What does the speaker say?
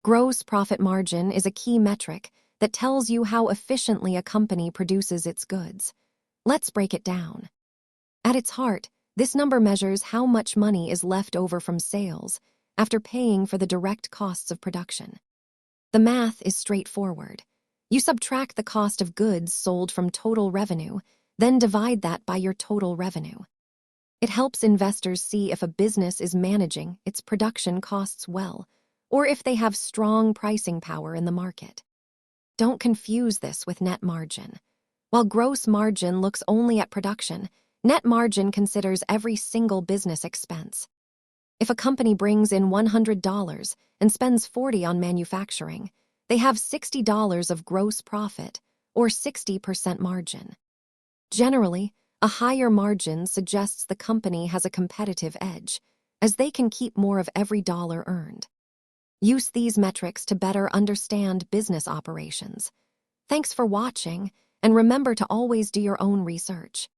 Gross profit margin is a key metric that tells you how efficiently a company produces its goods. Let's break it down. At its heart, this number measures how much money is left over from sales after paying for the direct costs of production. The math is straightforward. You subtract the cost of goods sold from total revenue, then divide that by your total revenue. It helps investors see if a business is managing its production costs well, or if they have strong pricing power in the market. Don't confuse this with net margin. While gross margin looks only at production, net margin considers every single business expense. If a company brings in $100 and spends $40 on manufacturing, they have $60 of gross profit, or 60% margin. Generally, a higher margin suggests the company has a competitive edge, as they can keep more of every dollar earned. Use these metrics to better understand business operations. Thanks for watching, and remember to always do your own research.